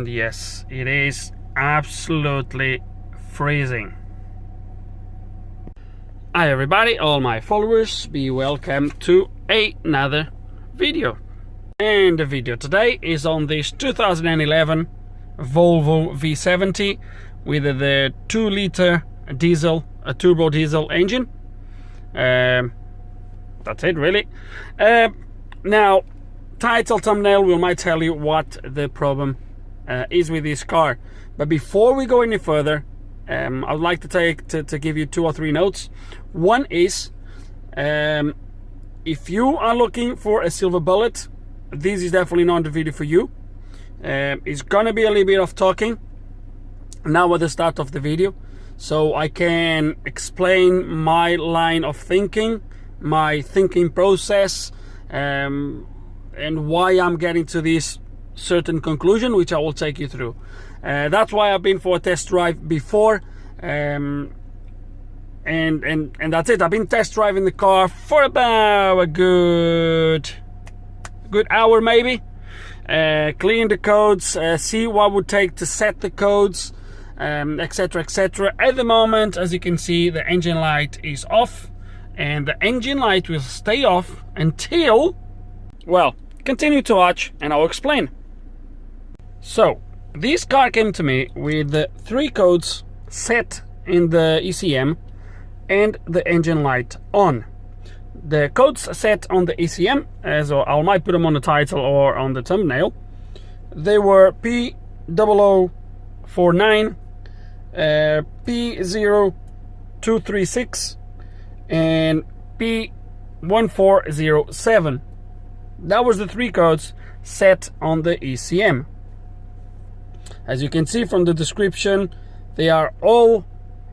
And yes, it is absolutely freezing. Hi everybody, all my followers, be welcome to another video. And the video today is on this 2011 Volvo V70 with the 2-liter diesel, a turbo diesel engine. That's it really. Now, title, thumbnail will might tell you what the problem is with this car. But before we go any further, I would like to give you 2 or 3 notes. One is, if you are looking for a silver bullet, this is definitely not the video for you. It's gonna be a little bit of talking now at the start of the video, so I can explain my line of thinking, my thinking process, and why I'm getting to this certain conclusion, which I will take you through. That's why I've been for a test drive before, and that's it. I've been test driving the car for about a good hour maybe, clean the codes, see what would take to set the codes, etc, etc. At the moment, as you can see, the engine light is off, and the engine light will stay off until, well, continue to watch and I'll explain. So this car came to me with the 3 codes set in the ECM and the engine light on. The codes set on the ECM, as I might put them on the title or on the thumbnail, they were P0049, P0236 and P1407. That was the 3 codes set on the ECM. As you can see from the description, they are all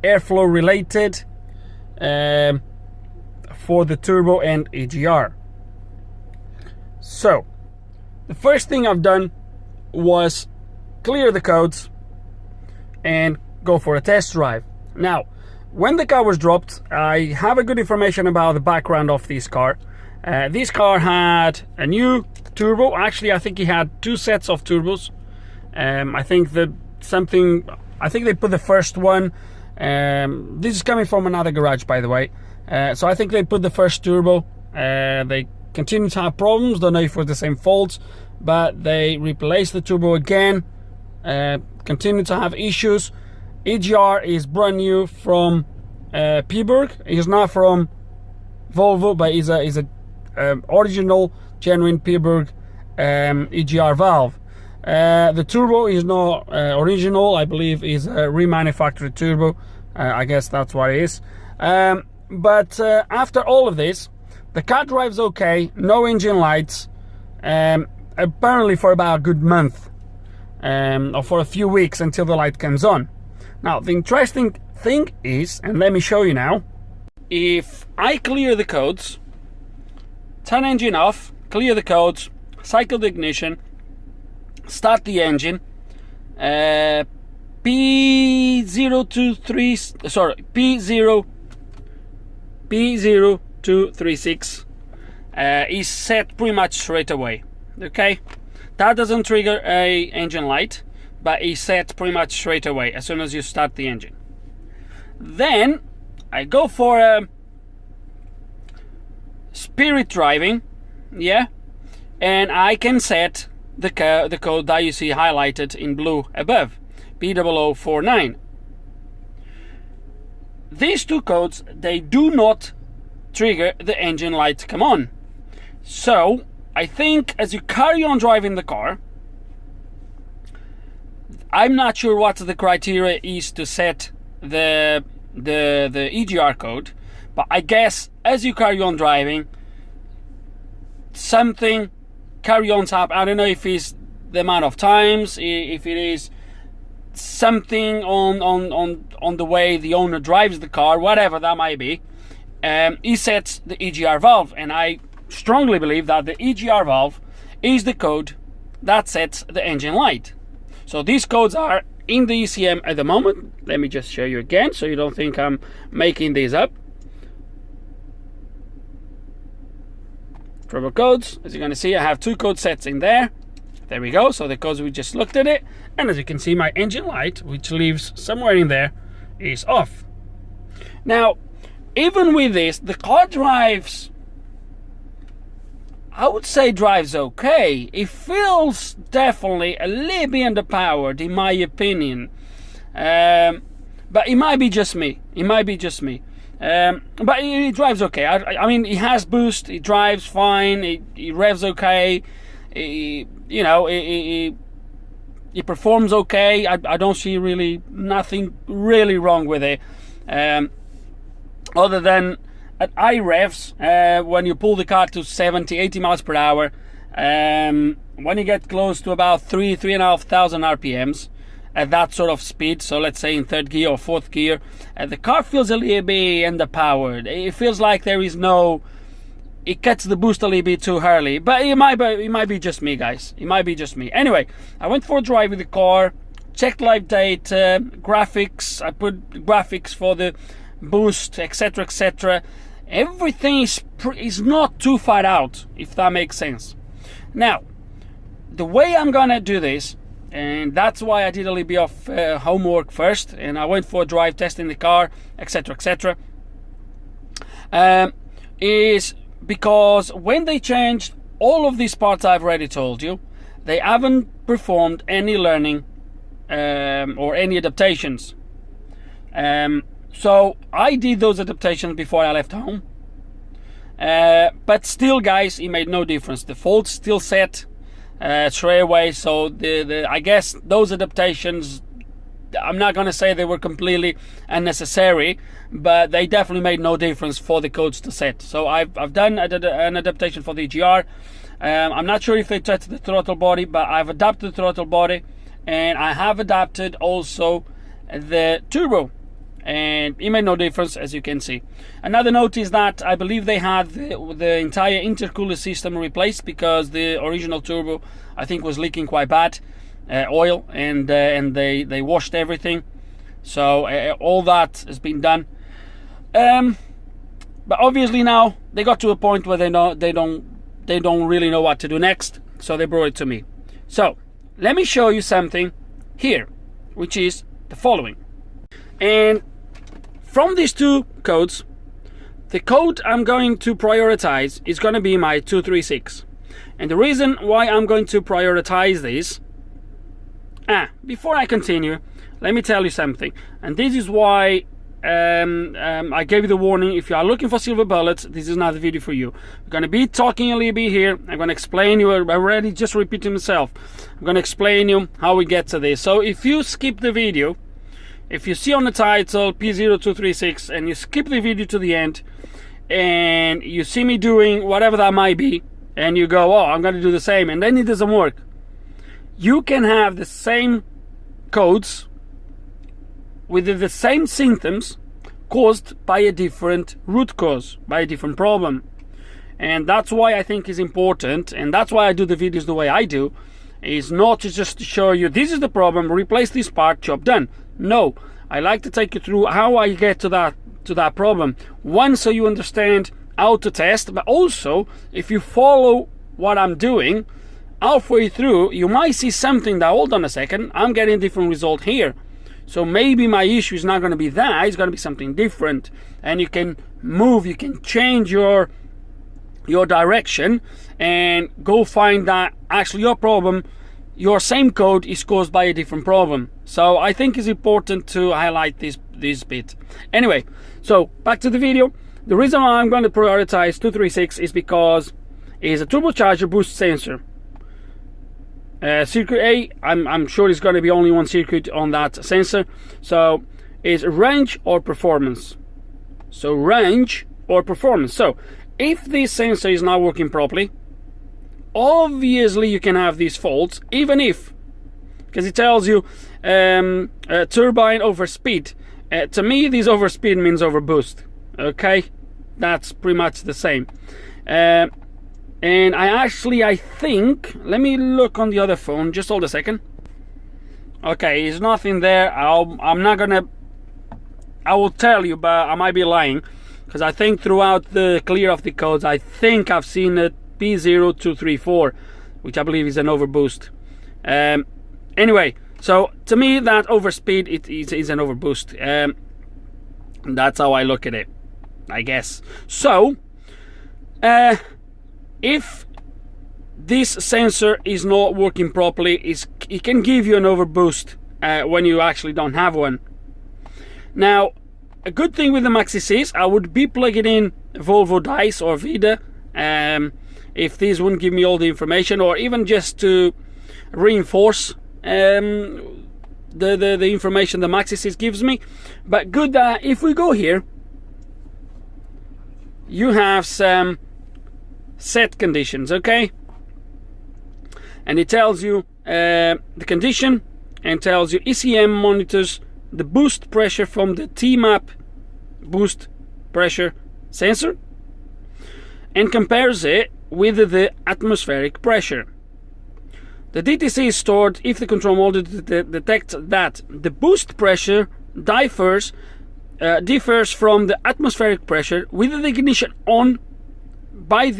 airflow related for the turbo and EGR. So the first thing I've done was clear the codes and go for a test drive. Now, when the car was dropped, I have a good information about the background of this car. This car had a new turbo. Actually, I think he had 2 sets of turbos. I think they put the first one. This is coming from another garage, by the way. So I think they put the first turbo. They continue to have problems. Don't know if it was the same faults, but they replaced the turbo again. Continue to have issues. EGR is brand new from Peberg. He's not from Volvo, but is a original, genuine Peberg EGR valve. The turbo is not original. I believe is a remanufactured turbo. I guess that's what it is. But after all of this, the car drives okay, no engine lights, apparently for about a good month, or for a few weeks until the light comes on. Now, the interesting thing is, and let me show you now, if I clear the codes, turn engine off, clear the codes, cycle the ignition, start the engine, P0236 is set pretty much straight away. Okay, that doesn't trigger a engine light, but is set pretty much straight away as soon as you start the engine. Then I go for a spirit driving, yeah, and I can set the code that you see highlighted in blue above, P0049. These 2 codes, they do not trigger the engine light to come on. So I think as you carry on driving the car, I'm not sure what the criteria is to set the EGR code, but I guess as you carry on driving, something carry on up. I don't know if it's the amount of times, if it is something on the way the owner drives the car, whatever that might be. He sets the EGR valve, and I strongly believe that the EGR valve is the code that sets the engine light. So these codes are in the ECM at the moment. Let me just show you again so you don't think I'm making these up. Turbo codes, as you're going to see, I have 2 code sets in there. There we go. So the codes, we just looked at it, and as you can see, my engine light, which lives somewhere in there, is off. Now, even with this, the car drives, I would say drives okay. It feels definitely a little bit underpowered, in my opinion. But it might be just me. It might be just me. But it drives okay. I mean, it has boost. It drives fine. It revs okay. It performs okay. I don't see really nothing really wrong with it. Other than at high revs, when you pull the car to 70, 80 miles per hour, when you get close to about 3,500 RPMs, at that sort of speed, so let's say in third gear or fourth gear, the car feels a little bit underpowered. It feels like there is no, it gets the boost a little bit too early, but it might be just me, guys. It might be just me. Anyway, I went for a drive with the car, checked live data, graphics. I put graphics for the boost, etc, etc. Everything is not too far out, if that makes sense. Now, the way I'm gonna do this, and that's why I did a little bit of homework first, and I went for a drive testing the car, etc, etc, is because when they changed all of these parts I've already told you, they haven't performed any learning or any adaptations. So I did those adaptations before I left home, but still, guys, it made no difference. The fault's still set straight away. So I guess those adaptations, I'm not gonna say they were completely unnecessary, but they definitely made no difference for the codes to set. So I've done an adaptation for the EGR. I'm not sure if they touched the throttle body, but I've adapted the throttle body, and I have adapted also the turbo, and it made no difference, as you can see. Another note is that I believe they had the entire intercooler system replaced, because the original turbo, I think, was leaking quite bad oil, and they washed everything. So all that has been done. But obviously now they got to a point where they don't really know what to do next, so they brought it to me. So let me show you something here, which is the following. And from these two codes, the code I'm going to prioritize is going to be my 236. And the reason why I'm going to prioritize this, before I continue, let me tell you something. And this is why I gave you the warning. If you are looking for silver bullets, this is not the video for you. I'm going to be talking a little bit here. I'm going to explain you. I already just repeated myself. I'm going to explain you how we get to this. So if you skip the video, if you see on the title P0236 and you skip the video to the end, and you see me doing whatever that might be, and you go, oh, I'm going to do the same, and then it doesn't work, you can have the same codes with the same symptoms caused by a different root cause, by a different problem. And that's why I think is important, and that's why I do the videos the way I do, is not just to show you this is the problem, replace this part, job done. No, I like to take you through how I get to that problem. One, so you understand how to test, but also if you follow what I'm doing halfway through, you might see something that, hold on a second, I'm getting a different result here. So maybe my issue is not going to be that, it's going to be something different. And you can move, you can change your direction and go find that actually your problem, your same code, is caused by a different problem. So I think it's important to highlight this bit. Anyway, so back to the video. The reason why I'm going to prioritize 236 is because it's a turbocharger boost sensor. Circuit A, I'm sure it's going to be only one circuit on that sensor. So it's range or performance. So range or performance. So if this sensor is not working properly, obviously you can have these faults, even if, because it tells you turbine over speed. To me, this over speed means over boost. Okay, that's pretty much the same. And I think, let me look on the other phone, just hold a second. Okay, there's nothing there. I will tell you, but I might be lying, because I think throughout the clear of the codes, I think I've seen a P0234, which I believe is an overboost. Anyway, so to me that overspeed is an overboost. That's how I look at it, I guess. So if this sensor is not working properly, it can give you an overboost when you actually don't have one. Now, a good thing with the Maxi-Cs, I would be plugging in Volvo Dice or Vida if these wouldn't give me all the information, or even just to reinforce the information the Maxi-Cs gives me. But good that if we go here, you have some set conditions, okay? And it tells you the condition, and tells you ECM monitors the boost pressure from the T-map boost pressure sensor and compares it with the atmospheric pressure. The DTC is stored if the control module detects that the boost pressure differs from the atmospheric pressure with the ignition on by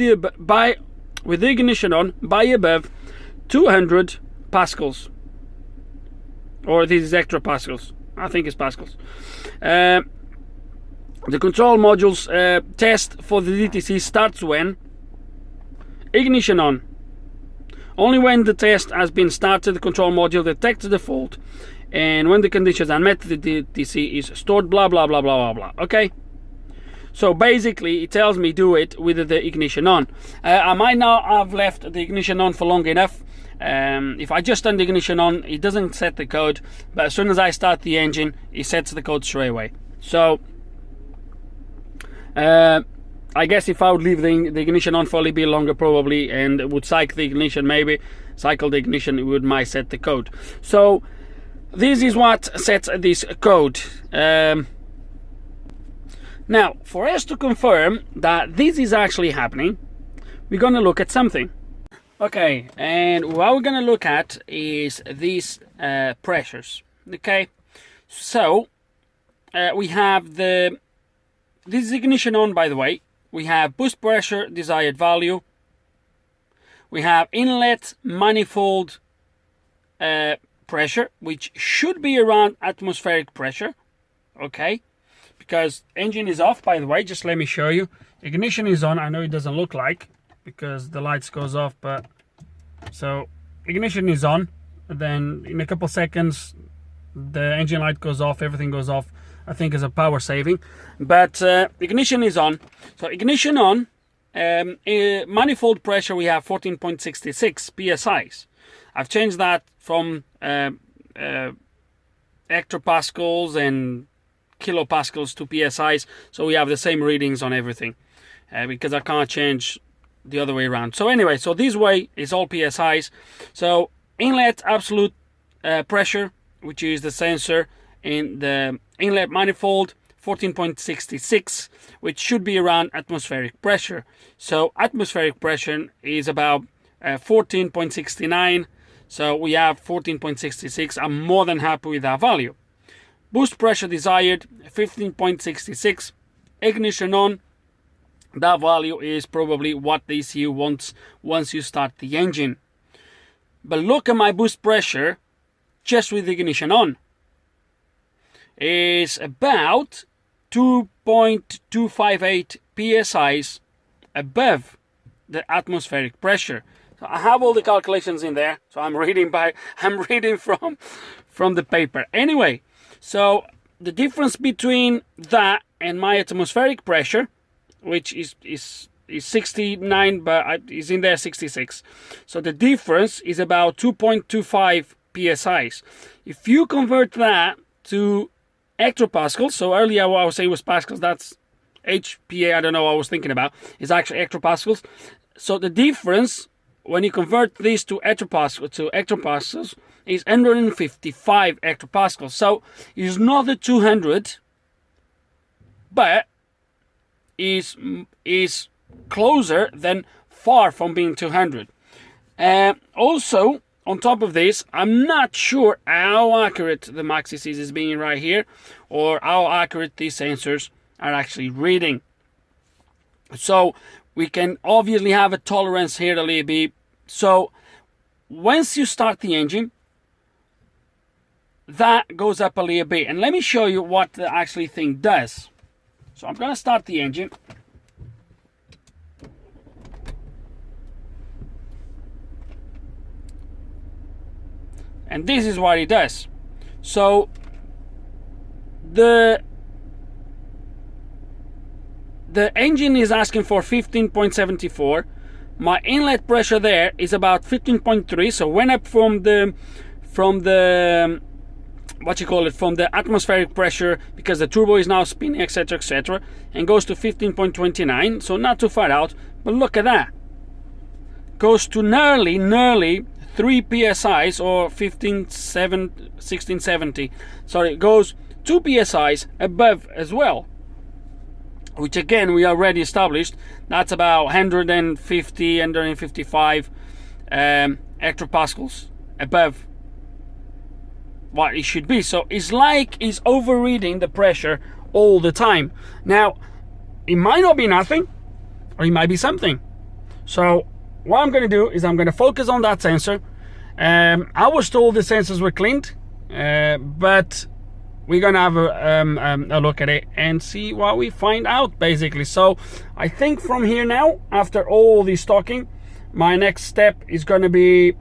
above 200 pascals, or this is hectopascals. I think it's pascals. The control module's test for the DTC starts when ignition on. Only when the test has been started, the control module detects the fault, and when the conditions are met, the DTC is stored. Blah blah blah blah blah blah. Okay. So basically, it tells me do it with the ignition on. I might not have left the ignition on for long enough. If I just turn the ignition on, it doesn't set the code, but as soon as I start the engine, it sets the code straight away. So I guess if I would leave the ignition on for a little bit longer, probably, and would cycle the ignition, it would might set the code. So this is what sets this code. Now, for us to confirm that this is actually happening, we're going to look at something. Okay, and what we're going to look at is these pressures. Okay, so we have this is ignition on, by the way. We have boost pressure, desired value. We have inlet manifold pressure, which should be around atmospheric pressure. Okay, because engine is off, by the way. Just let me show you. Ignition is on. I know it doesn't look like, because the lights goes off, but so ignition is on, then in a couple seconds the engine light goes off, everything goes off. I think is a power saving, but ignition is on. So ignition on, manifold pressure we have 14.66 psis. I've changed that from hectopascals and kilopascals to psis, so we have the same readings on everything, because I can't change the other way around. So anyway, so this way is all psis. So inlet absolute pressure, which is the sensor in the inlet manifold, 14.66, which should be around atmospheric pressure. So atmospheric pressure is about 14.69, so we have 14.66. I'm more than happy with that value. Boost pressure desired 15.66. Ignition on, that value is probably what the ECU wants once you start the engine. But look at my boost pressure just with the ignition on. It's about 2.258 psis above the atmospheric pressure. So I have all the calculations in there, so I'm reading from the paper. Anyway, so the difference between that and my atmospheric pressure, which is 69, but is in there 66. So the difference is about 2.25 psis. If you convert that to hectopascals, so earlier what I was saying was pascals, that's HPA, I don't know what I was thinking about, is actually hectopascals. So the difference when you convert these to hectopascals is 155 hectopascals. So it's not the 200, but is closer than far from being 200. Also, on top of this, I'm not sure how accurate the Maxi-Cs is being right here, or how accurate these sensors are actually reading. So we can obviously have a tolerance here a little bit. So once you start the engine, that goes up a little bit. And let me show you what the actually thing does. So I'm going to start the engine. And this is what it does. So the engine is asking for 15.74. My inlet pressure there is about 15.3. So went up from the what you call it, from the atmospheric pressure, because the turbo is now spinning, etc, etc, and goes to 15.29. so not too far out. But look at that, goes to nearly 3 psis, or 1670. Sorry, it goes 2 psis above as well, which again we already established that's about 150, 155 hectopascals above what it should be. So it's like it's overreading the pressure all the time. Now, it might not be nothing, or it might be something. So what I'm going to do is I'm going to focus on that sensor. I was told the sensors were cleaned, but we're going to have a look at it and see what we find out, basically. So I think from here now, after all this talking, my next step is going to be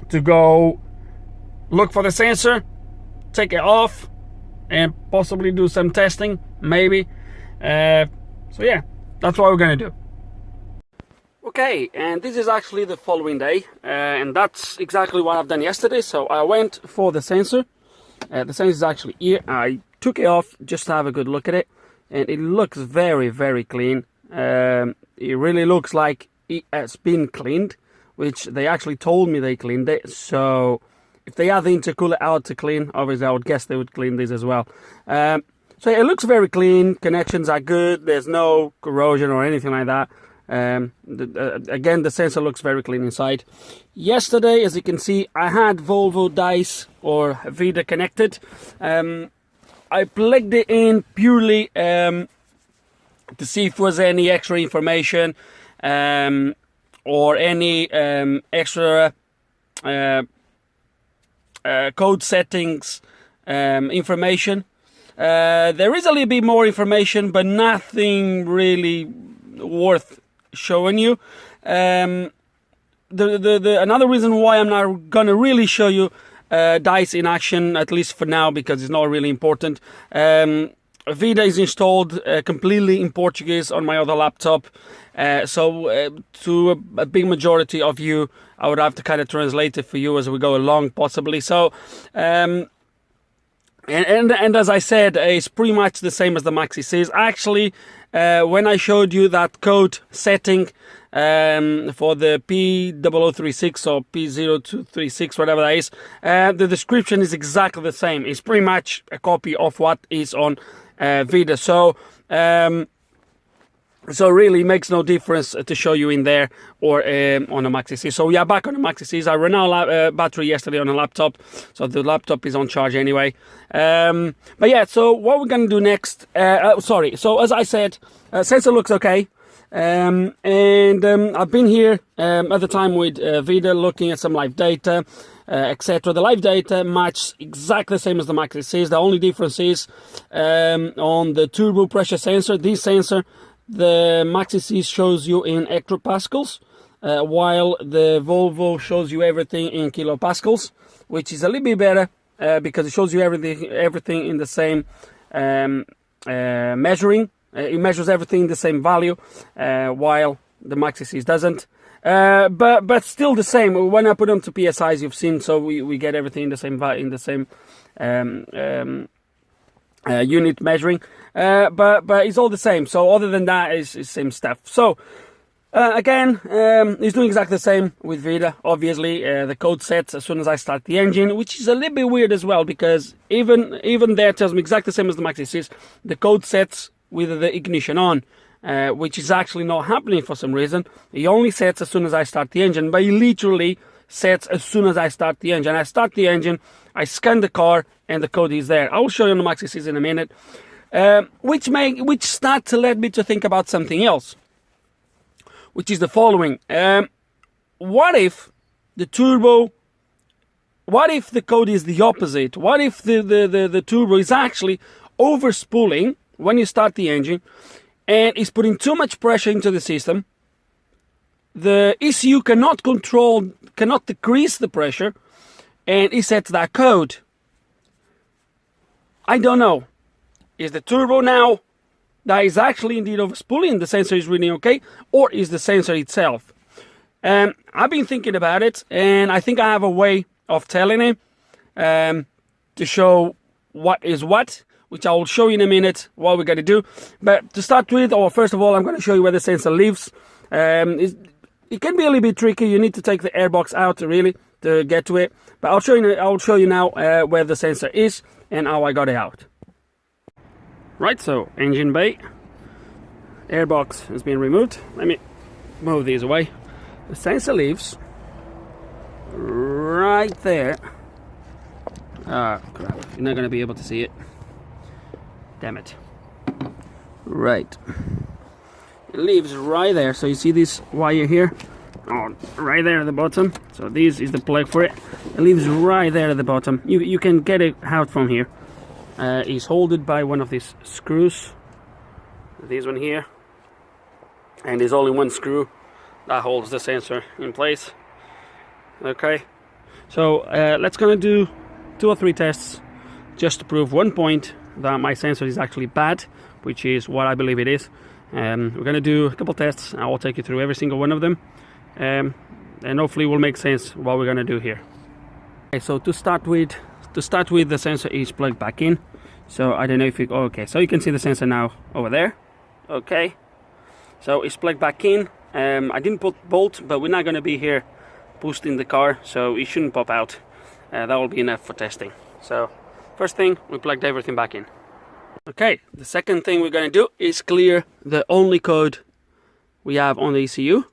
to go look for the sensor, take it off, and possibly do some testing, maybe. So yeah, that's what we're gonna do. Okay, and this is actually the following day, and that's exactly what I've done yesterday. So I went for the sensor. The sensor is actually here. I took it off just to have a good look at it, and it looks very, very clean. It really looks like it has been cleaned, which they actually told me they cleaned it. So if they had the intercooler out to clean, obviously I would guess they would clean this as well. So it looks very clean, connections are good, there's no corrosion or anything like that. Again, the sensor looks very clean inside. Yesterday, as you can see, I had Volvo dice or VIDA connected. I plugged it in purely to see if there was any extra information or any extra code settings information. There is a little bit more information, but nothing really worth showing you. Another reason why I'm not gonna really show you dice in action, at least for now, because it's not really important. VIDA is installed completely in Portuguese on my other laptop, so to a big majority of you, I would have to kind of translate it for you as we go along, possibly. So, and as I said, it's pretty much the same as the Maxi says. Actually, when I showed you that code setting for the P0036 or P0236, whatever that is, the description is exactly the same. It's pretty much a copy of what is on VIDA. So really it makes no difference to show you in there or on a Maxi C. So we are back on the Maxi Cs. I ran out of battery yesterday on a laptop, so the laptop is on charge anyway. But yeah, so what we're going to do next, so as I said, sensor looks okay. And I've been here at the time with VIDA looking at some live data, etc. The live data matches exactly the same as the Maxi Cs. The only difference is on the turbo pressure sensor, this sensor, the Maxi C shows you in hectopascals, while the Volvo shows you everything in kilopascals, which is a little bit better because it shows you everything in the same measuring. It measures everything in the same value, while the Maxi C doesn't. But still the same. When I put them to PSIs, you've seen, so we get everything in the same unit measuring. But it's all the same. So other than that, it's same stuff. So again, it's doing exactly the same with VIDA. Obviously, the code sets as soon as I start the engine, which is a little bit weird as well, because even there tells me exactly the same as the Maxi Cs. The code sets with the ignition on, which is actually not happening for some reason. It only sets as soon as I start the engine, but it literally sets as soon as I start the engine. I start the engine, I scan the car, and the code is there. I will show you on the Maxi Cs in a minute, which start to lead me to think about something else, which is the following. What if the turbo, what if the code is the opposite? What if the turbo is actually overspooling when you start the engine and is putting too much pressure into the system? The ECU cannot decrease the pressure, and it sets that code. I don't know. Is the turbo now that is actually indeed overspooling, the sensor is reading okay, or is the sensor itself? I've been thinking about it, and I think I have a way of telling it to show what is what, which I will show you in a minute what we're going to do. But to start with, or first of all, I'm going to show you where the sensor lives. It can be a little bit tricky. You need to take the airbox out really to get to it. But I'll show you now where the sensor is and how I got it out. Right, so engine bay, airbox has been removed. Let me move these away. The sensor lives right there. Ah, crap, you're not going to be able to see it. Damn it. Right. It lives right there. So you see this wire here? Oh, right there at the bottom. So this is the plug for it. It lives right there at the bottom. You can get it out from here. It's held by one of these screws. This one here. And there's only one screw that holds the sensor in place. Okay. So let's gonna do 2 or 3 tests just to prove one point that my sensor is actually bad, which is what I believe it is. We're gonna do a couple tests. I will take you through every single one of them, and hopefully will make sense what we're gonna do here. Okay, so to start with, the sensor is plugged back in. So I don't know if you, okay, so you can see the sensor now over there. Okay, so it's plugged back in. I didn't put bolt, but we're not gonna be here boosting the car, so it shouldn't pop out. That will be enough for testing. So first thing, we plugged everything back in. Okay, the second thing we're going to do is clear the only code we have on the ECU.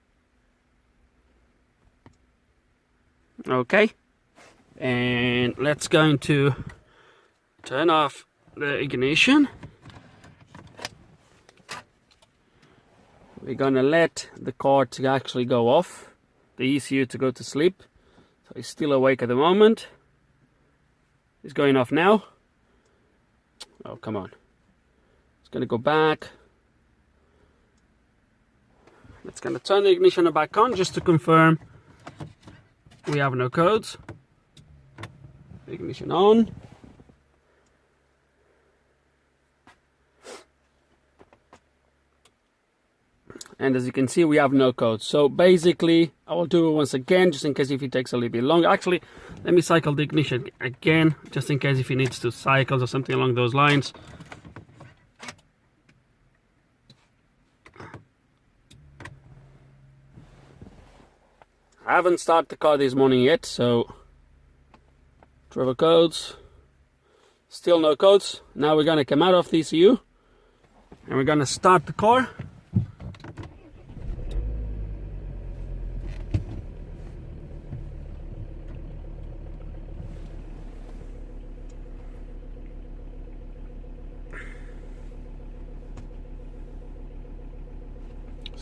Okay, and let's going to turn off the ignition. We're going to let the car to actually go off, the ECU to go to sleep. So it's still awake at the moment. It's going off now. Oh, come on. It's going to go back. It's going to turn the ignition back on just to confirm we have no codes. Ignition on. And as you can see, we have no codes. So basically, I will do it once again, just in case if it takes a little bit longer. Actually, let me cycle the ignition again, just in case if it needs 2 cycles or something along those lines. I haven't started the car this morning yet, so driver codes, still no codes. Now we're gonna come out of the ECU and we're gonna start the car.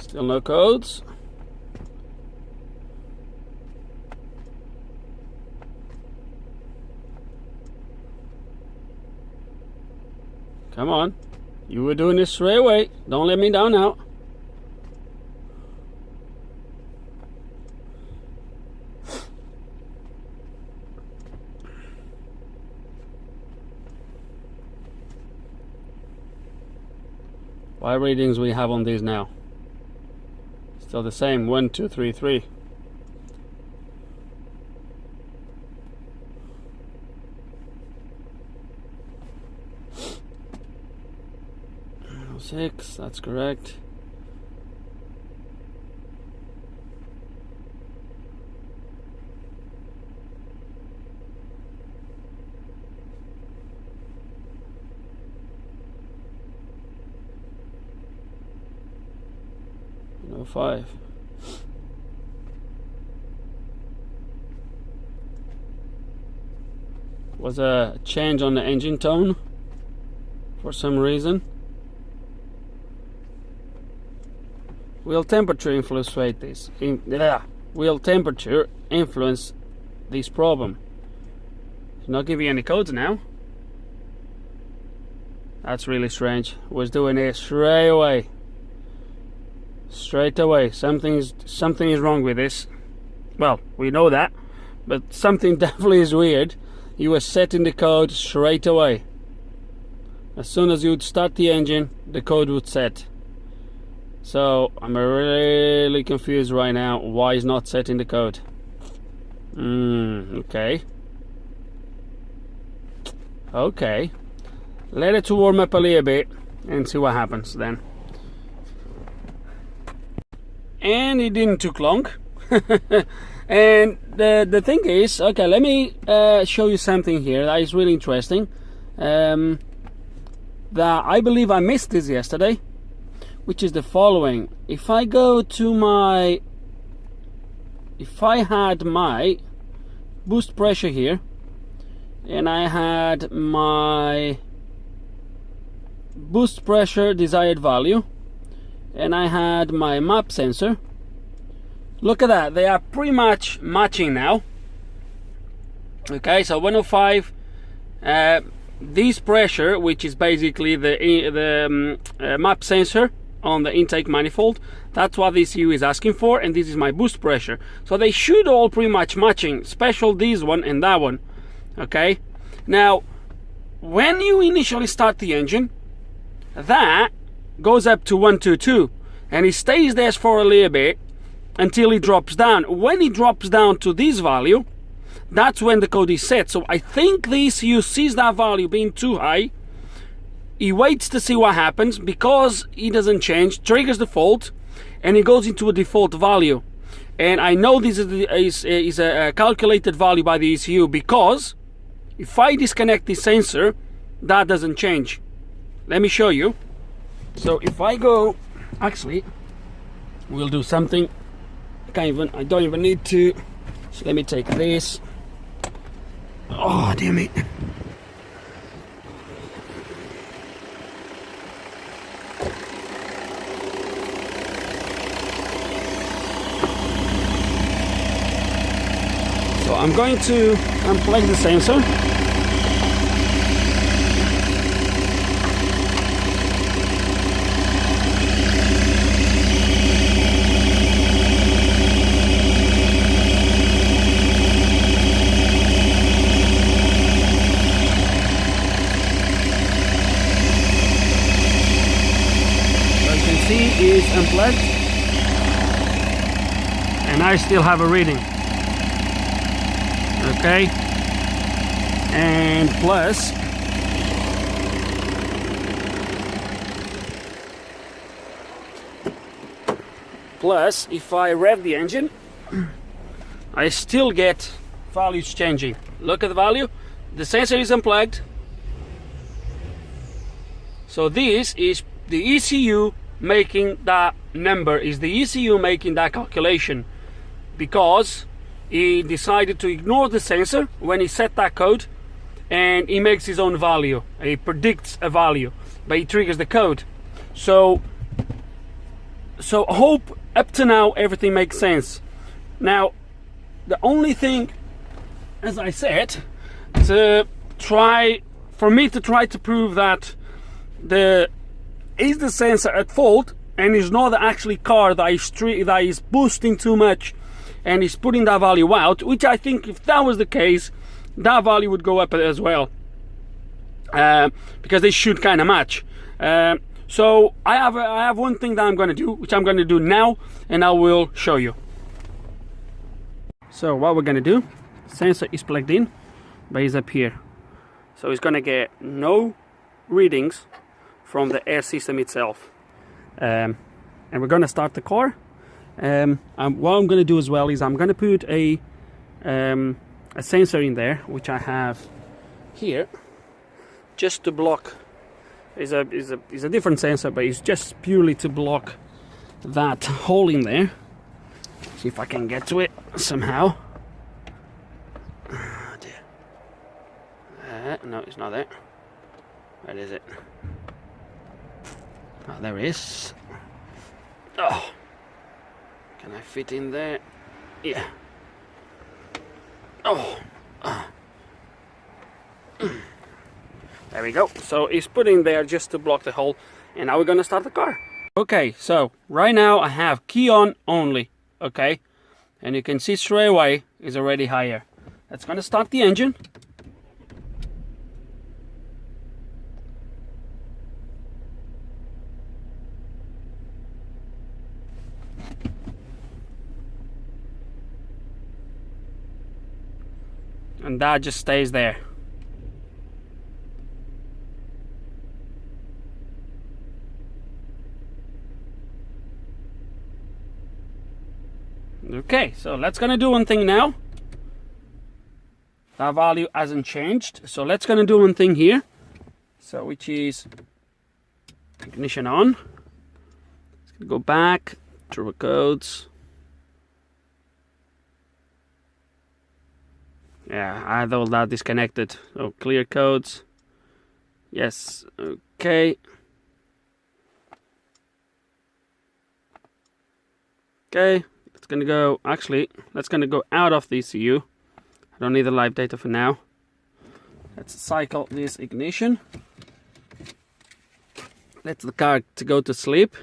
Still no codes. Come on. You were doing this straight away. Don't let me down now. What readings we have on these now? Still the same, 1, 2, 3, 3. 6, that's correct. No 5. Was a change on the engine tone for some reason. Will temperature influence this? will temperature influence this problem? It's not giving any codes now. That's really strange. Was doing it straight away. Something is wrong with this. Well, we know that, but something definitely is weird. He was setting the code straight away. As soon as you'd start the engine, the code would set. So I'm really confused right now why he's not setting the code. Okay. Let it warm up a little bit and see what happens then. And it didn't took long. And the thing is, okay, let me show you something here that is really interesting. That I believe I missed this yesterday, which is the following. If I had my boost pressure here, and I had my boost pressure desired value, and I had my map sensor, look at that, they are pretty much matching now. Okay, so 105, this pressure, which is basically the map sensor on the intake manifold, that's what this ECU is asking for, and this is my boost pressure. So they should all pretty much matching, special this one and that one. Okay, now when you initially start the engine, that goes up to 122, and it stays there for a little bit until it drops down. When it drops down to this value, that's when the code is set. So I think the ECU sees that value being too high. He waits to see what happens. Because it doesn't change, triggers the fault, and it goes into a default value. And I know this is a calculated value by the ECU, because if I disconnect the sensor, that doesn't change. Let me show you. So if I go, actually, we'll do something. I don't even need to. So let me take this. Oh, damn it. So I'm going to unplug the sensor. Is unplugged, and I still have a reading. Okay, and plus if I rev the engine, I still get values changing. Look at the value. The sensor is unplugged, so this is the ECU making that number, is the ECU making that calculation, because he decided to ignore the sensor when he set that code, and he makes his own value. He predicts a value, but he triggers the code. So hope up to now everything makes sense. Now the only thing, as I said, for me to try to prove that is the sensor at fault, and is not the actually car that is boosting too much and is putting that value out, which I think if that was the case, that value would go up as well, because they should kind of match. So I have one thing that I'm going to do, which I'm going to do now, and I will show you. So what we're going to do, sensor is plugged in, but it's up here, so it's going to get no readings from the air system itself, and we're going to start the car. And what I'm going to do as well is I'm going to put a sensor in there, which I have here, just to block. Is a different sensor, but it's just purely to block that hole in there. See if I can get to it somehow. Oh dear. No, it's not there. Where is it? Oh, there it is. Oh, can I fit in there? Yeah. Oh. There we go. So it's put in there just to block the hole, and now we're gonna start the car. Okay, so right now I have key on only, okay? And you can see straight away it's already higher. That's gonna start the engine. And that just stays there. Okay, so let's gonna do one thing now. That value hasn't changed, so let's gonna do one thing here. So which is ignition on. Let's go back, turbo codes. Yeah, I had all that disconnected. So clear codes. Yes, okay. Okay, it's gonna go, actually, that's gonna go out of the ECU. I don't need the live data for now. Let's cycle this ignition. Let the car to go to sleep.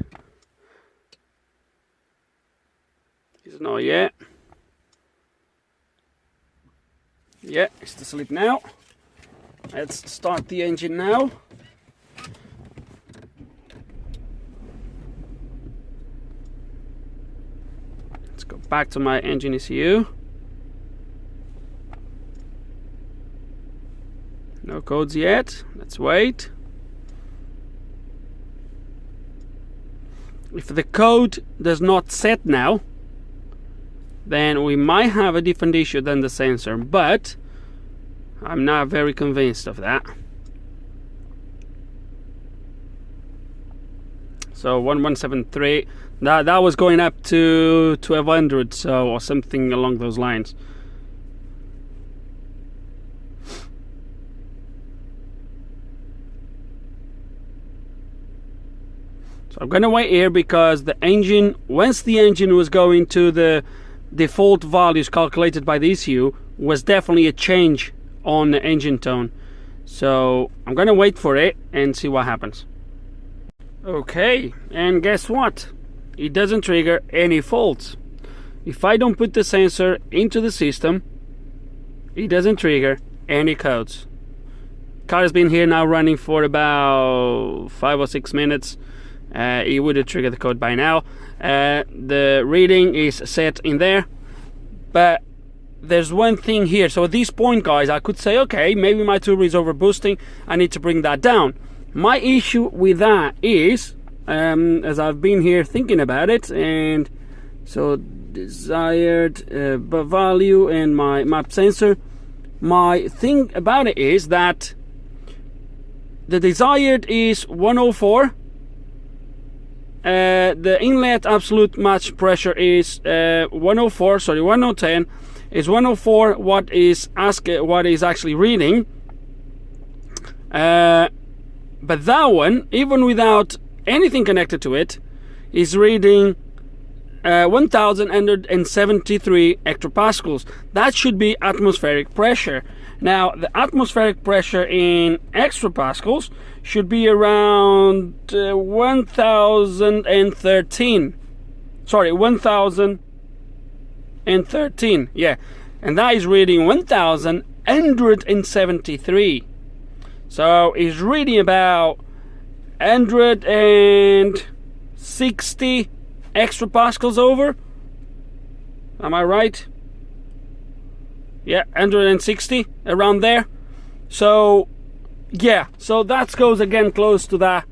It's not yet. Yeah, it's to sleep now. Let's start the engine now. Let's go back to my engine ECU. No codes yet. Let's wait. If the code does not set now, then we might have a different issue than the sensor, but I'm not very convinced of that. So 1173, that was going up to 1200, so, or something along those lines. So I'm gonna wait here because the engine, once the engine was going to the default values calculated by the ECU, was definitely a change on the engine tone. So I'm gonna wait for it and see what happens. Okay, and guess what? It doesn't trigger any faults. If I don't put the sensor into the system, it doesn't trigger any codes. Car has been here now running for about 5 or 6 minutes. It would have triggered the code by now. The reading is set in there, but there's one thing here. So at this point, guys, I could say, okay, maybe my turbo is overboosting, I need to bring that down. My issue with that is, as I've been here thinking about it, and so desired value and my map sensor, my thing about it is that the desired is 104. The inlet absolute max pressure is 104. Sorry, 1010 is 104. What is actually reading? But that one, even without anything connected to it, is reading 1173 hectopascals. That should be atmospheric pressure. Now, the atmospheric pressure in hectopascals should be around 1013. Sorry, 1013. Yeah, and that is reading 1173. So it's reading about 160 extra pascals over. Am I right? Yeah, 160 around there. So yeah, so that goes again close to that.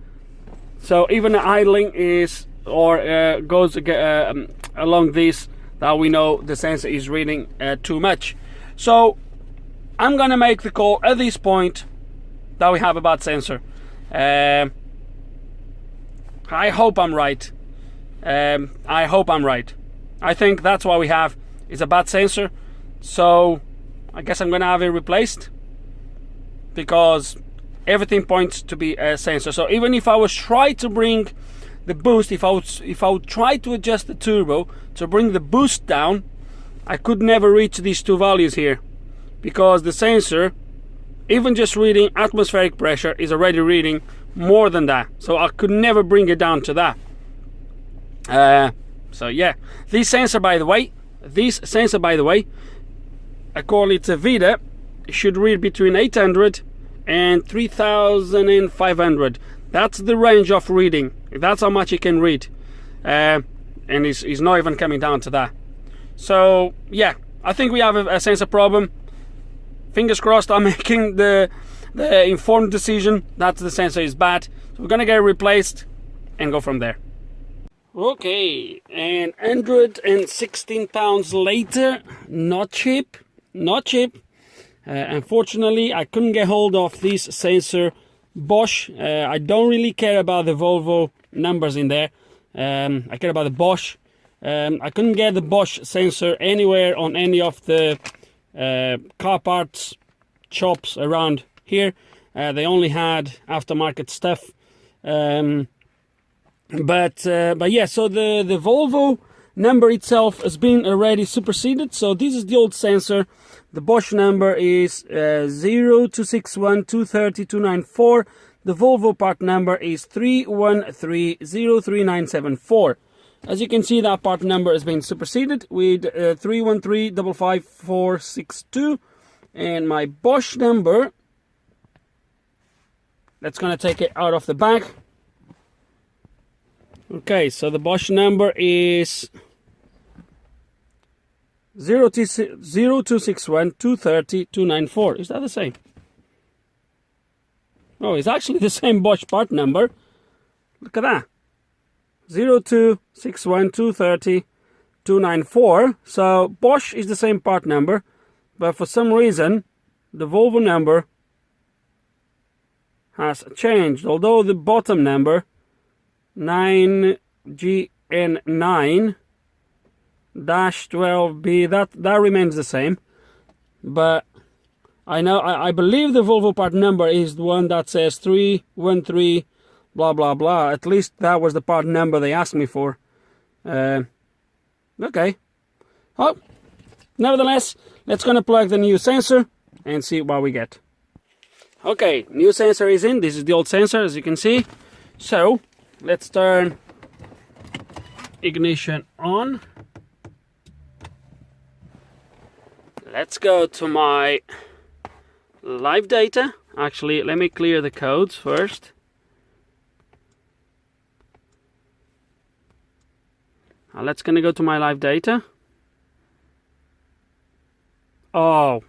So even the idling is, or goes along this, that we know the sensor is reading too much. So I'm gonna make the call at this point that we have a bad sensor. I hope I'm right. I hope I'm right. I think that's what we have, is a bad sensor. So I guess I'm gonna have it replaced, because everything points to be a sensor. So even if I was try to bring the boost, if I would try to adjust the turbo to bring the boost down, I could never reach these two values here, because the sensor, even just reading atmospheric pressure, is already reading more than that, so I could never bring it down to that. So yeah, this sensor by the way, according to VIDA, should read between 800 and 3500. That's the range of reading. That's how much it can read, and it's not even coming down to that. So yeah, I think we have a sensor problem. Fingers crossed I'm making the informed decision that the sensor is bad. So we're gonna get it replaced and go from there. Okay, and 116 pounds later, not cheap. Unfortunately, I couldn't get hold of this sensor Bosch. I don't really care about the Volvo numbers in there. I care about the Bosch. I couldn't get the Bosch sensor anywhere on any of the car parts shops around here. They only had aftermarket stuff. But yeah, so the Volvo number itself has been already superseded. So this is the old sensor. The Bosch number is 0261230294. The Volvo part number is 313033974. As you can see, that part number has been superseded with 313555462. And my Bosch number, that's going to take it out of the bag. Okay, so the Bosch number is 0261230294. Is that the same? Oh, it's actually the same Bosch part number. Look at that. 0261230294. So Bosch is the same part number, but for some reason the Volvo number has changed. Although the bottom number 9GN9-12B, that remains the same, but I believe the Volvo part number is the one that says 313 blah blah blah. At least that was the part number they asked me for. Okay. Oh, nevertheless, let's gonna plug the new sensor and see what we get. Okay, new sensor is in. This is the old sensor, as you can see. So let's turn ignition on. Let's go to my live data. Actually, let me clear the codes first. Let's gonna go to my live data. Oh,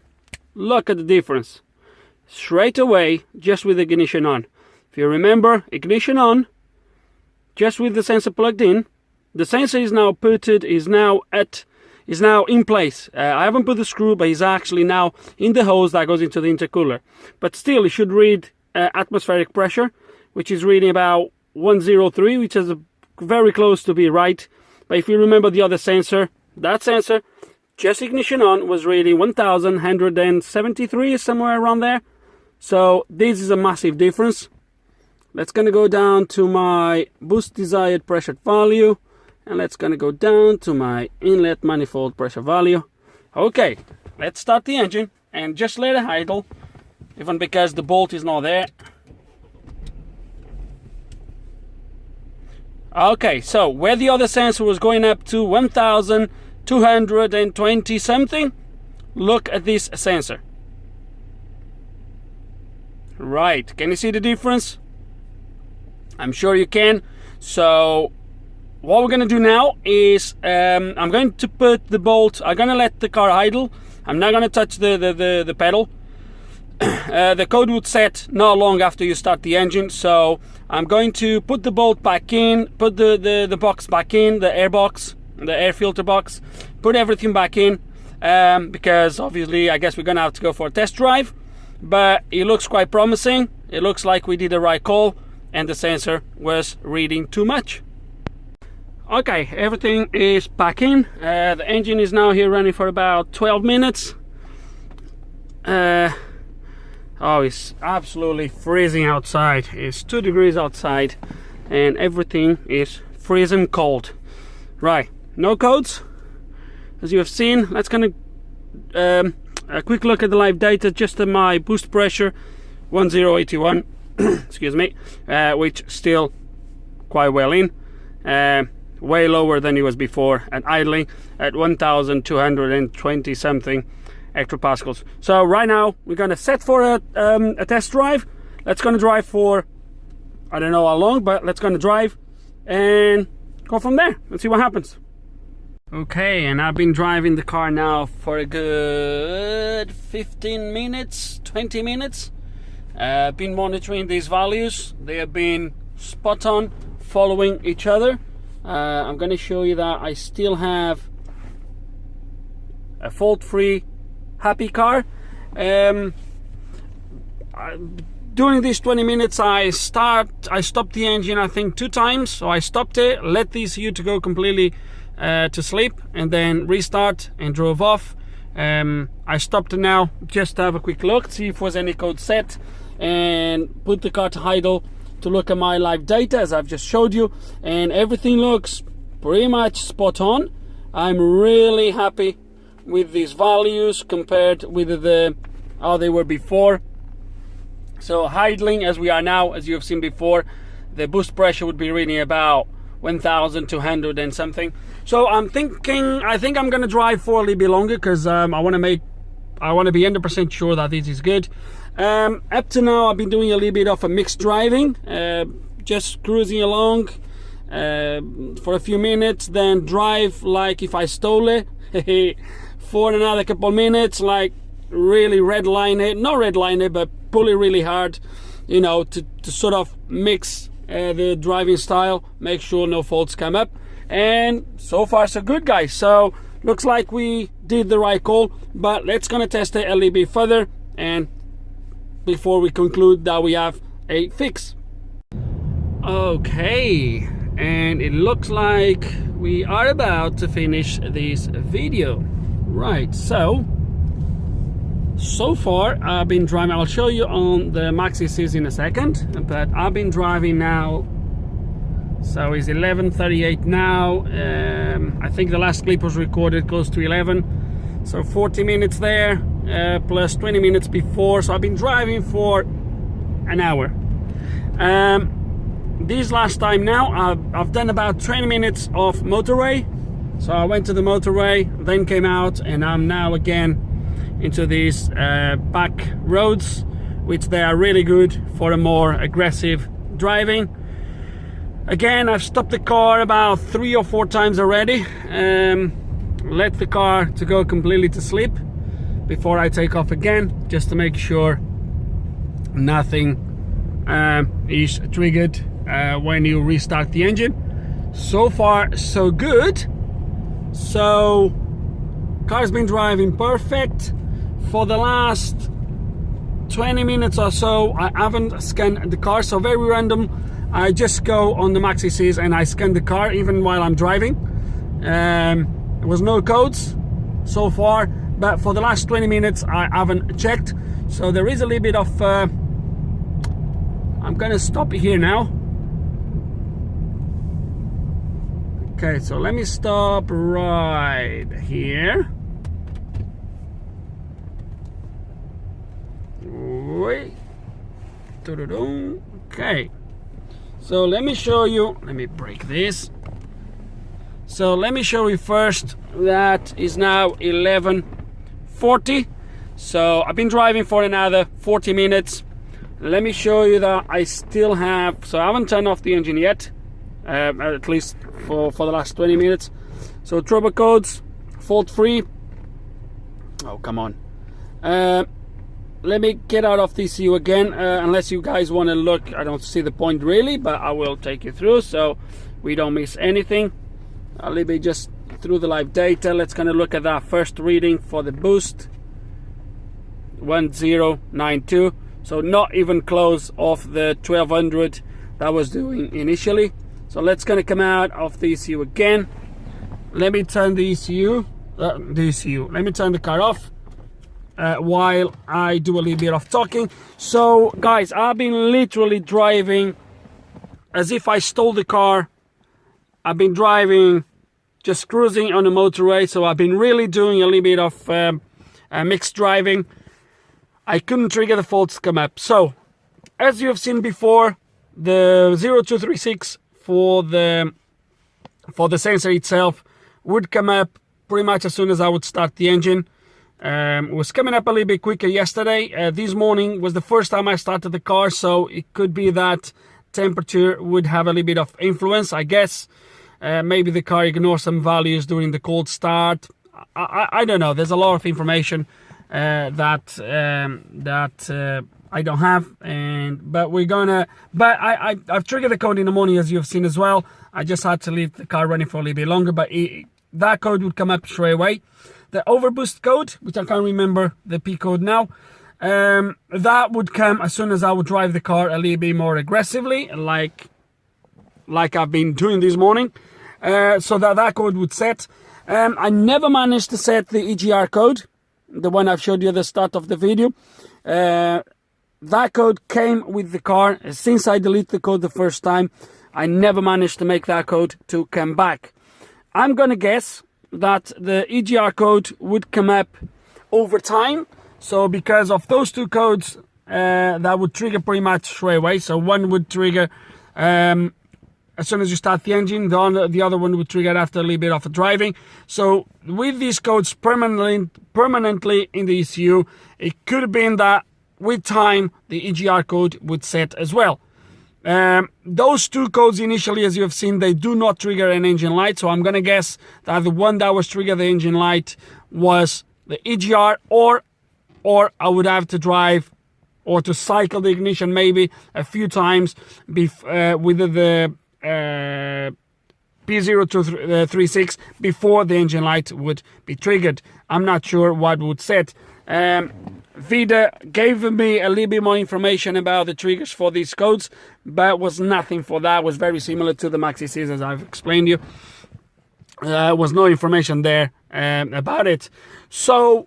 look at the difference. Straight away, just with ignition on. If you remember, ignition on, just with the sensor plugged in, the sensor is now in place. I haven't put the screw, but it's actually now in the hose that goes into the intercooler. But still, it should read atmospheric pressure, which is reading about 103, which is very close to be right. But if you remember the other sensor, that sensor, just ignition on, was reading 1173, somewhere around there. So this is a massive difference. Let's gonna go down to my boost desired pressure value, and let's gonna go down to my inlet manifold pressure value. Okay, let's start the engine and just let it idle, even because the bolt is not there. Okay, so where the other sensor was going up to 1220 something, look at this sensor. Right, can you see the difference? I'm sure you can. So what we're gonna do now is I'm going to put the bolt, I'm gonna let the car idle. I'm not gonna touch the pedal. The code would set not long after you start the engine, so I'm going to put the bolt back in, put the box back in, the air box, the air filter box, put everything back in, because obviously I guess we're gonna have to go for a test drive, but it looks quite promising. It looks like we did the right call and the sensor was reading too much. Okay, everything is back in. The engine is now here running for about 12 minutes. Oh, it's absolutely freezing outside. It's 2 degrees outside and everything is freezing cold. Right, no codes, as you have seen. Let's kind of a quick look at the live data. Just my boost pressure 1081 excuse me, which still quite well in, way lower than it was before, and idling at 1220 something hectopascals. So right now we're gonna set for a test drive. Let's gonna drive for, I don't know how long, but let's gonna drive and go from there. Let's see what happens. Okay, and I've been driving the car now for a good 15 minutes, 20 minutes. Been monitoring these values. They have been spot on, following each other. I'm going to show you that I still have a fault-free, happy car. During these 20 minutes I stopped the engine I think 2 times. So I stopped it, let the ECU to go completely to sleep, and then restart and drove off. I stopped it now just to have a quick look, see if there was any code set, and put the car to idle to look at my live data as I've just showed you, and everything looks pretty much spot on. I'm really happy with these values compared with how they were before. So idling as we are now, as you have seen before, the boost pressure would be reading about 1200 and something. So I think I'm gonna drive for a little bit longer, because I want to be 100% sure that this is good. Up to now I've been doing a little bit of a mixed driving, just cruising along for a few minutes, then drive like if I stole it for another couple minutes, like really redline it, not redline it, but pull it really hard, you know, to sort of mix the driving style, make sure no faults come up. And so far so good, guys. So looks like we did the right call, but let's gonna test it a little bit further, and before we conclude that we have a fix. Okay, and it looks like we are about to finish this video. Right, so far I've been driving, I'll show you on the Maxi Cs in a second, but I've been driving now, so it's 11:38 now. I think the last clip was recorded close to 11, so 40 minutes there, plus 20 minutes before, so I've been driving for an hour. This last time now I've done about 20 minutes of motorway, so I went to the motorway, then came out, and I'm now again into these back roads, which they are really good for a more aggressive driving. Again, I've stopped the car about 3 or 4 times already, let the car to go completely to sleep before I take off again, just to make sure nothing is triggered when you restart the engine. So far so good. So car's been driving perfect. For the last 20 minutes or so I haven't scanned the car, so very random, I just go on the Maxi Cs and I scan the car even while I'm driving. There was no codes so far, but for the last 20 minutes I haven't checked, so there is a little bit of I'm gonna stop here now. Okay, so let me stop right here. Wait. Okay, so let me show you, let me break this. So let me show you first that is now 11:40. So I've been driving for another 40 minutes. Let me show you that I still have, so I haven't turned off the engine yet, at least for the last 20 minutes. So turbo codes, fault free. Oh, come on. Let me get out of the ECU again, unless you guys want to look. I don't see the point really, but I will take you through so we don't miss anything. I'll leave it just through the live data. Let's kind of look at that first reading for the boost, 1092. So not even close of the 1200 that was doing initially. So let's kind of come out of the ECU again. Let me turn the ECU. Let me turn the car off while I do a little bit of talking. So guys, I've been literally driving as if I stole the car. I've been driving just cruising on the motorway. So I've been really doing a little bit of mixed driving. I couldn't trigger the faults to come up. So as you have seen before, the 0236 for the sensor itself would come up pretty much as soon as I would start the engine. It was coming up a little bit quicker yesterday. This morning was the first time I started the car, so it could be that temperature would have a little bit of influence, I guess. Maybe the car ignores some values during the cold start. I don't know. There's a lot of information that I don't have, but I've triggered the code in the morning, as you've seen as well. I just had to leave the car running for a little bit longer, but that code would come up straight away. The overboost code, which I can't remember the P code now, that would come as soon as I would drive the car a little bit more aggressively, like I've been doing this morning. So that code would set. I never managed to set the EGR code, the one I've showed you at the start of the video. That code came with the car. Since I deleted the code the first time, I never managed to make that code to come back. I'm gonna guess that the EGR code would come up over time. So because of those two codes, that would trigger pretty much straight away. So one would trigger as soon as you start the engine, the other one would trigger after a little bit of driving. So with these codes permanently in the ECU, it could have been that with time the EGR code would set as well. Those two codes initially, as you have seen, they do not trigger an engine light. So I'm gonna guess that the one that was trigger the engine light was the EGR, or I would have to drive or to cycle the ignition maybe a few times with the P0236 before the engine light would be triggered. I'm not sure what would set. Vida gave me a little bit more information about the triggers for these codes, but was nothing for that. It was very similar to the Maxi Cs, as I've explained you. Was no information there about it. So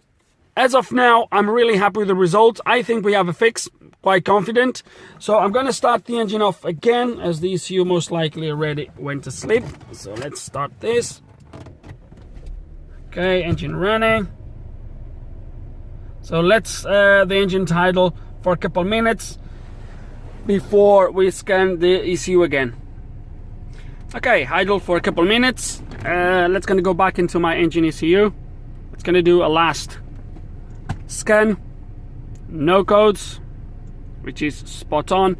as of now, I'm really happy with the results. I think we have a fix, quite confident. So I'm going to start the engine off again, as the ECU most likely already went to sleep. So let's start this. Okay, engine running. So let's the engine idle for a couple minutes before we scan the ECU again. Okay, idle for a couple minutes. Let's gonna go back into my engine ECU. It's gonna do a last scan. No codes, which is spot on.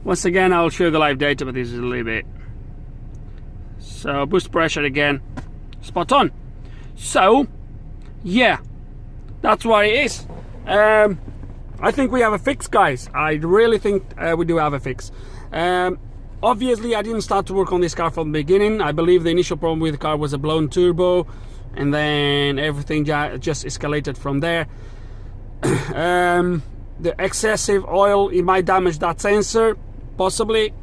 Once again, I'll show you the live data, but this is a little bit. So boost pressure again, spot on. So yeah, that's what it is. I think we have a fix, guys. I really think we do have a fix. Obviously, I didn't start to work on this car from the beginning. I believe the initial problem with the car was a blown turbo, and then everything just escalated from there. The excessive oil, it might damage that sensor, possibly.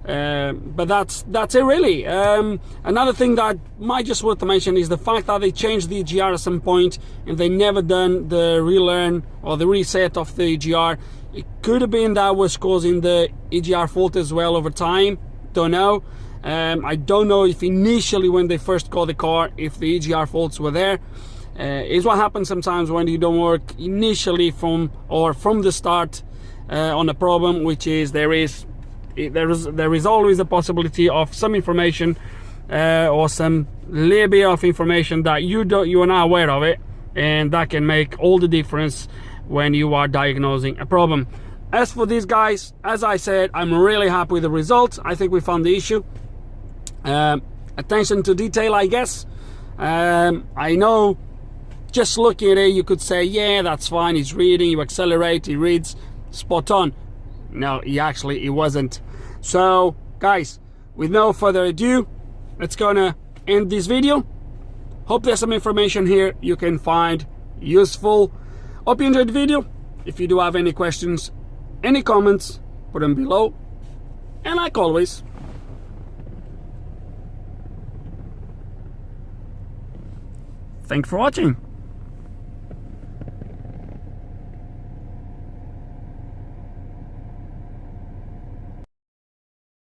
But that's it really. Another thing that might just worth to mention is the fact that they changed the EGR at some point and they never done the relearn or the reset of the EGR. It could have been that was causing the EGR fault as well over time. Don't know. I don't know if initially when they first got the car, if the EGR faults were there. Is what happens sometimes when you don't work initially from the start on a problem, which is there is always a possibility of some information or some little bit of information that you are not aware of it, and that can make all the difference when you are diagnosing a problem. As for these guys, as I said, I'm really happy with the results. I think we found the issue. Attention to detail, I guess. I know just looking at it you could say, yeah, that's fine, he's reading, you accelerate, he reads, spot on. No, it wasn't. So guys, with no further ado, let's gonna end this video. Hope there's some information here you can find useful. Hope you enjoyed the video. If you do have any questions, any comments, put them below. And like always, thanks for watching.